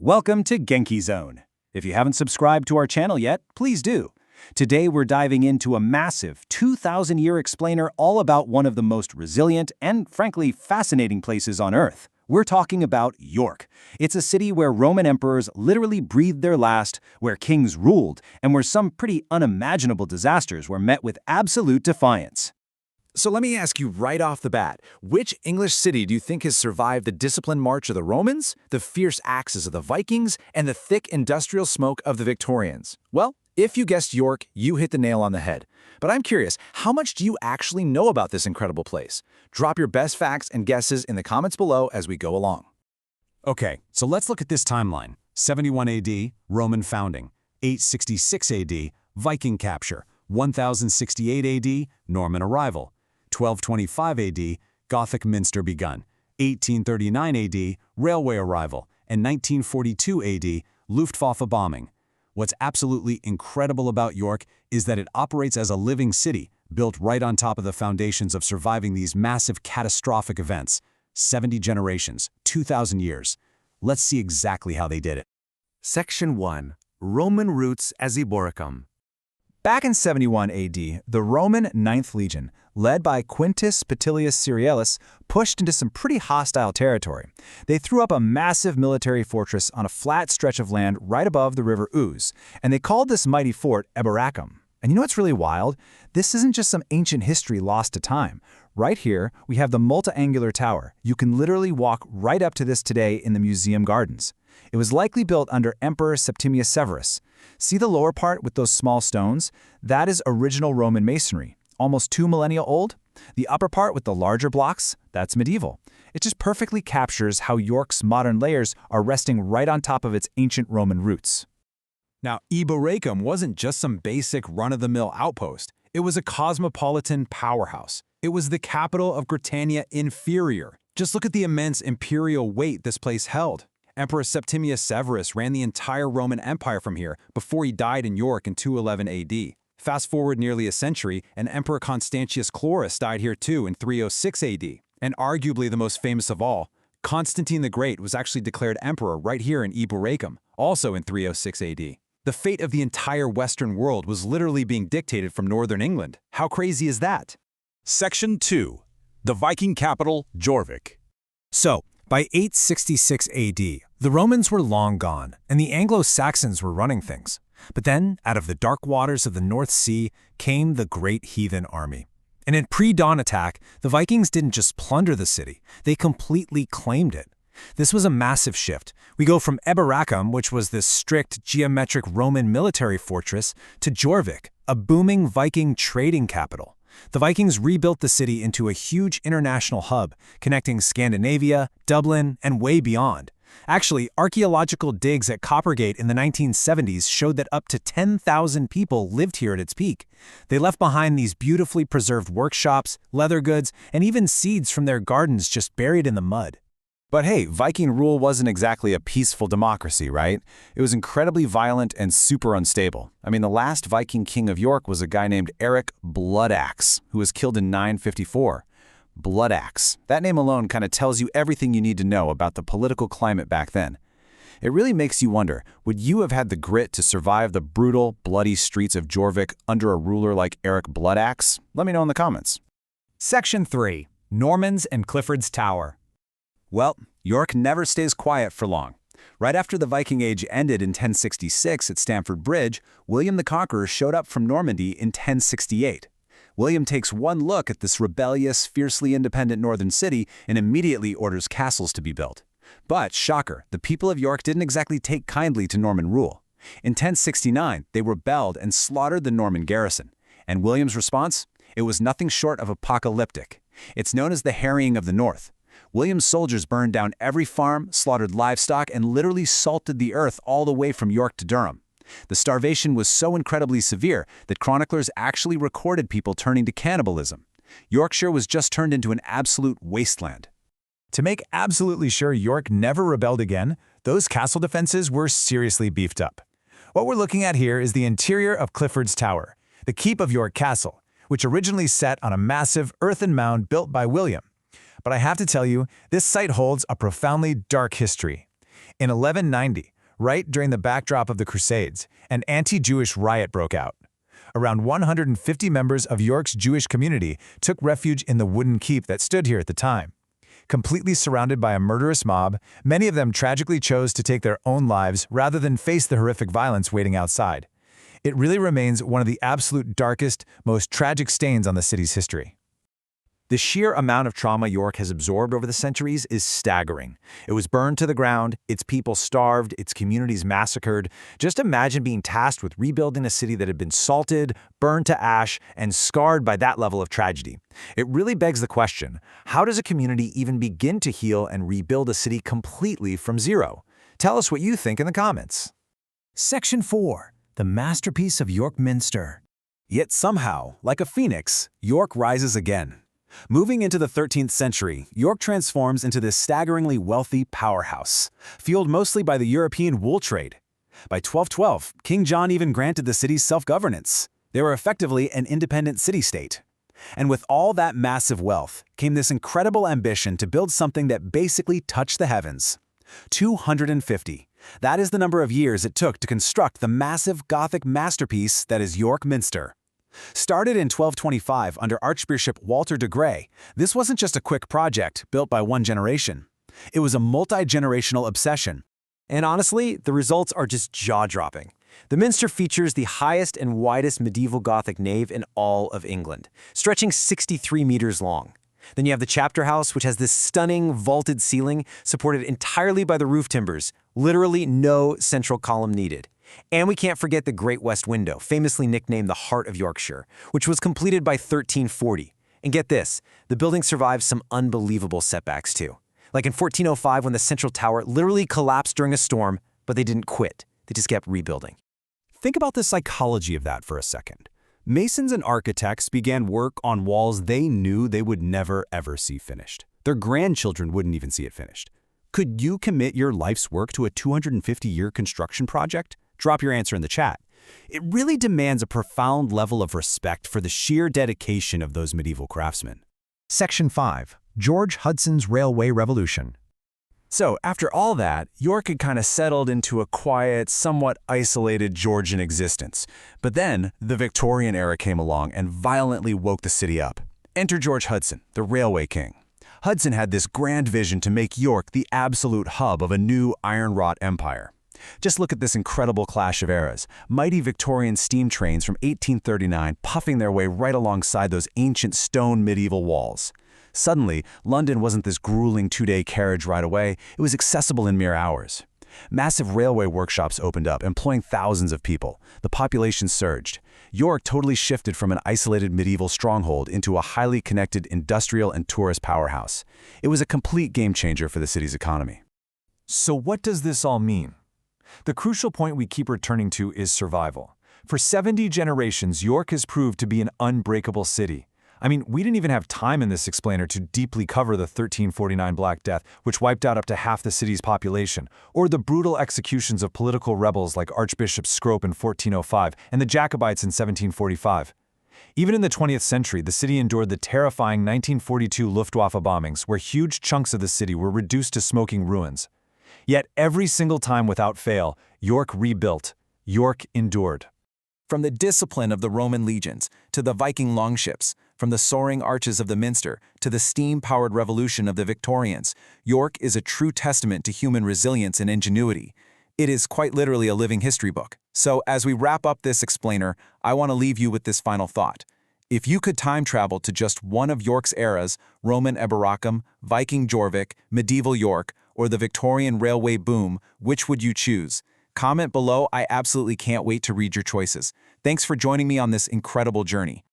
Welcome to Genki Zone. If you haven't subscribed to our channel yet, please do. Today we're diving into a massive 2,000-year explainer all about one of the most resilient and, frankly, fascinating places on Earth. We're talking about York. It's a city where Roman emperors literally breathed their last, where kings ruled, and where some pretty unimaginable disasters were met with absolute defiance. So let me ask you right off the bat, which English city do you think has survived the disciplined march of the Romans, the fierce axes of the Vikings, and the thick industrial smoke of the Victorians? Well, if you guessed York, you hit the nail on the head. But I'm curious, how much do you actually know about this incredible place? Drop your best facts and guesses in the comments below as we go along. Okay, so let's look at this timeline. 71 AD, Roman founding. 866 AD, Viking capture. 1068 AD, Norman arrival. 1225 AD, Gothic Minster begun. 1839 AD, railway arrival. And 1942 AD, Luftwaffe bombing. What's absolutely incredible about York is that it operates as a living city, built right on top of the foundations of surviving these massive catastrophic events. 70 generations, 2,000 years. Let's see exactly how they did it. Section 1. Roman roots as Eboracum. Back in 71 AD, the Roman 9th Legion, led by Quintus Petilius Cerealis, pushed into some pretty hostile territory. They threw up a massive military fortress on a flat stretch of land right above the river Ouse, and they called this mighty fort Eboracum. And you know what's really wild? This isn't just some ancient history lost to time. Right here, we have the multi-angular tower. You can literally walk right up to this today in the museum gardens. It was likely built under Emperor Septimius Severus. See the lower part with those small stones? That is original Roman masonry, almost 2 millennia old. The upper part with the larger blocks, that's medieval. It just perfectly captures how York's modern layers are resting right on top of its ancient Roman roots. Now, Eboracum wasn't just some basic run-of-the-mill outpost. It was a cosmopolitan powerhouse. It was the capital of Britannia Inferior. Just look at the immense imperial weight this place held. Emperor Septimius Severus ran the entire Roman Empire from here before he died in York in 211 AD. Fast forward nearly a century, and Emperor Constantius Chlorus died here too in 306 AD. And arguably the most famous of all, Constantine the Great was actually declared emperor right here in Eboracum, also in 306 AD. The fate of the entire Western world was literally being dictated from northern England. How crazy is that? Section 2. The Viking capital, Jorvik. So, by 866 AD, the Romans were long gone, and the Anglo-Saxons were running things. But then, out of the dark waters of the North Sea, came the great heathen army. And in pre-dawn attack, the Vikings didn't just plunder the city, they completely claimed it. This was a massive shift. We go from Eboracum, which was this strict, geometric Roman military fortress, to Jorvik, a booming Viking trading capital. The Vikings rebuilt the city into a huge international hub, connecting Scandinavia, Dublin, and way beyond. Actually, archaeological digs at Coppergate in the 1970s showed that up to 10,000 people lived here at its peak. They left behind these beautifully preserved workshops, leather goods, and even seeds from their gardens just buried in the mud. But hey, Viking rule wasn't exactly a peaceful democracy, right? It was incredibly violent and super unstable. I mean, the last Viking king of York was a guy named Eric Bloodaxe, who was killed in 954. Bloodaxe. That name alone kind of tells you everything you need to know about the political climate back then. It really makes you wonder, would you have had the grit to survive the brutal, bloody streets of Jorvik under a ruler like Eric Bloodaxe? Let me know in the comments. Section 3. Normans and Clifford's Tower. Well, York never stays quiet for long. Right after the Viking Age ended in 1066 at Stamford Bridge, William the Conqueror showed up from Normandy in 1068. William takes one look at this rebellious, fiercely independent northern city and immediately orders castles to be built. But, shocker, the people of York didn't exactly take kindly to Norman rule. In 1069, they rebelled and slaughtered the Norman garrison. And William's response? It was nothing short of apocalyptic. It's known as the Harrying of the North. William's soldiers burned down every farm, slaughtered livestock, and literally salted the earth all the way from York to Durham. The starvation was so incredibly severe that chroniclers actually recorded people turning to cannibalism. Yorkshire was just turned into an absolute wasteland. To make absolutely sure York never rebelled again, those castle defenses were seriously beefed up. What we're looking at here is the interior of Clifford's Tower, the keep of York Castle, which originally sat on a massive earthen mound built by William. But I have to tell you, this site holds a profoundly dark history. In 1190, right during the backdrop of the Crusades, an anti-Jewish riot broke out. Around 150 members of York's Jewish community took refuge in the wooden keep that stood here at the time. Completely surrounded by a murderous mob, many of them tragically chose to take their own lives rather than face the horrific violence waiting outside. It really remains one of the absolute darkest, most tragic stains on the city's history. The sheer amount of trauma York has absorbed over the centuries is staggering. It was burned to the ground, its people starved, its communities massacred. Just imagine being tasked with rebuilding a city that had been salted, burned to ash, and scarred by that level of tragedy. It really begs the question, how does a community even begin to heal and rebuild a city completely from zero? Tell us what you think in the comments. Section 4. The masterpiece of York Minster. Yet somehow, like a phoenix, York rises again. Moving into the 13th century, York transforms into this staggeringly wealthy powerhouse, fueled mostly by the European wool trade. By 1212, King John even granted the city self-governance. They were effectively an independent city-state. And with all that massive wealth came this incredible ambition to build something that basically touched the heavens. 250. That is the number of years it took to construct the massive Gothic masterpiece that is York Minster. Started in 1225 under Archbishop Walter de Grey, this wasn't just a quick project built by one generation. It was a multi-generational obsession. And honestly, the results are just jaw-dropping. The Minster features the highest and widest medieval Gothic nave in all of England, stretching 63 meters long. Then you have the chapter house, which has this stunning vaulted ceiling supported entirely by the roof timbers, literally no central column needed. And we can't forget the Great West Window, famously nicknamed the Heart of Yorkshire, which was completed by 1340. And get this, the building survived some unbelievable setbacks too. Like in 1405 when the central tower literally collapsed during a storm, but they didn't quit. They just kept rebuilding. Think about the psychology of that for a second. Masons and architects began work on walls they knew they would never ever see finished. Their grandchildren wouldn't even see it finished. Could you commit your life's work to a 250-year construction project? Drop your answer in the chat. It really demands a profound level of respect for the sheer dedication of those medieval craftsmen. Section 5. George Hudson's Railway Revolution. So, after all that, York had kind of settled into a quiet, somewhat isolated Georgian existence. But then, the Victorian era came along and violently woke the city up. Enter George Hudson, the railway king. Hudson had this grand vision to make York the absolute hub of a new iron-wrought empire. Just look at this incredible clash of eras. Mighty Victorian steam trains from 1839 puffing their way right alongside those ancient stone medieval walls. Suddenly, London wasn't this grueling two-day carriage ride away, it was accessible in mere hours. Massive railway workshops opened up, employing thousands of people. The population surged. York totally shifted from an isolated medieval stronghold into a highly connected industrial and tourist powerhouse. It was a complete game-changer for the city's economy. So what does this all mean? The crucial point we keep returning to is survival. For 70 generations, York has proved to be an unbreakable city. I mean, we didn't even have time in this explainer to deeply cover the 1349 Black Death, which wiped out up to half the city's population, or the brutal executions of political rebels like Archbishop Scrope in 1405 and the Jacobites in 1745. Even in the 20th century, the city endured the terrifying 1942 Luftwaffe bombings, where huge chunks of the city were reduced to smoking ruins. Yet every single time without fail, York rebuilt. York endured. From the discipline of the Roman legions to the Viking longships, from the soaring arches of the Minster to the steam-powered revolution of the Victorians, York is a true testament to human resilience and ingenuity. It is quite literally a living history book. So as we wrap up this explainer, I want to leave you with this final thought. If you could time travel to just one of York's eras, Roman Eboracum, Viking Jorvik, medieval York, or the Victorian railway boom, which would you choose? Comment below, I absolutely can't wait to read your choices. Thanks for joining me on this incredible journey.